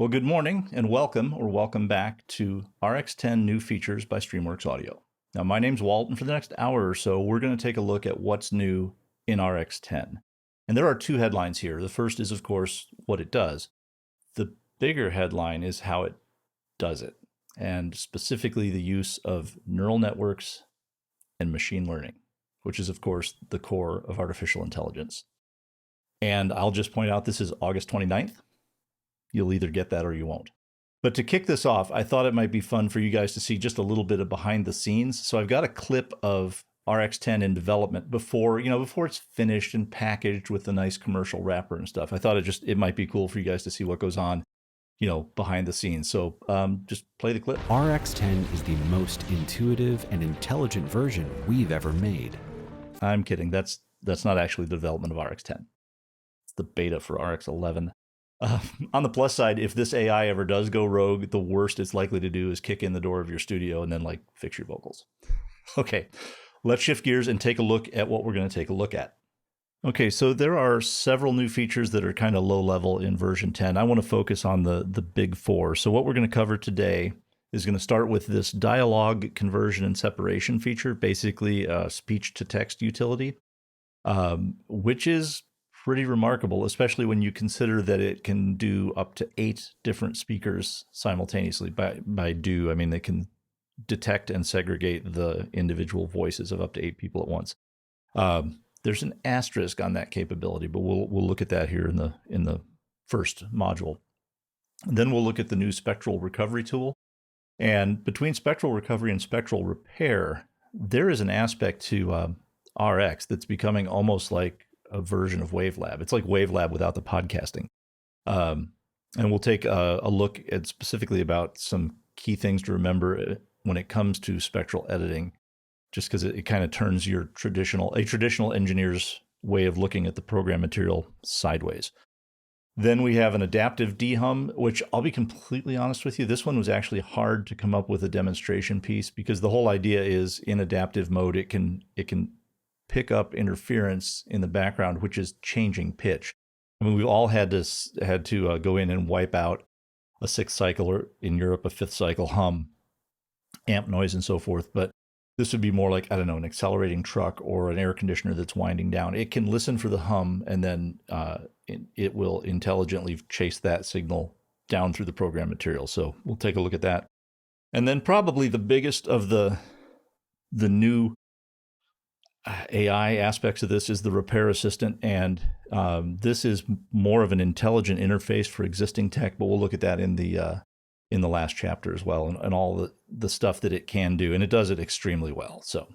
Well, good morning and welcome back to RX10 New Features by Streamworks Audio. Now, my name's Walt, and for the next hour or so, we're going to take a look at what's new in RX10. And there are two headlines here. The first is, of course, what it does. The bigger headline is how it does it, and specifically the use of neural networks and machine learning, which is, of course, the core of artificial intelligence. And I'll just point out this is August 29th. You'll either get that or you won't. But to kick this off, I thought it might be fun for you guys to see just a little bit of behind the scenes. So I've got a clip of RX10 in development before it's finished and packaged with a nice commercial wrapper and stuff. I thought it might be cool for you guys to see what goes on, behind the scenes. So just play the clip. RX10 is the most intuitive and intelligent version we've ever made. I'm kidding. That's not actually the development of RX10. It's the beta for RX11. On the plus side, if this AI ever does go rogue, the worst it's likely to do is kick in the door of your studio and then fix your vocals. Okay, let's shift gears and take a look at what we're going to take a look at. Okay, so there are several new features that are kind of low level in version 10. I want to focus on the big four. So what we're going to cover today is going to start with this dialogue conversion and separation feature, basically a speech to text utility, which is pretty remarkable, especially when you consider that it can do up to 8 different speakers simultaneously. By do, I mean they can detect and segregate the individual voices of up to 8 people at once. There's an asterisk on that capability, but we'll look at that here in the first module. And then we'll look at the new spectral recovery tool. And between spectral recovery and spectral repair, there is an aspect to RX that's becoming almost like a version of Wavelab. It's like Wavelab without the podcasting. And we'll take a look at specifically about some key things to remember when it comes to spectral editing, just because it kind of turns a traditional engineer's way of looking at the program material sideways. Then we have an adaptive dehum, which I'll be completely honest with you, this one was actually hard to come up with a demonstration piece because the whole idea is in adaptive mode, it can pick up interference in the background, which is changing pitch. I mean, we've all had to go in and wipe out a 6th cycle, or in Europe, a 5th cycle hum, amp noise and so forth. But this would be more like, I don't know, an accelerating truck or an air conditioner that's winding down. It can listen for the hum, and then it will intelligently chase that signal down through the program material. So we'll take a look at that. And then probably the biggest of the new AI aspects of this is the repair assistant, and this is more of an intelligent interface for existing tech, but we'll look at that in the last chapter as well, and all the stuff that it can do, and it does it extremely well. So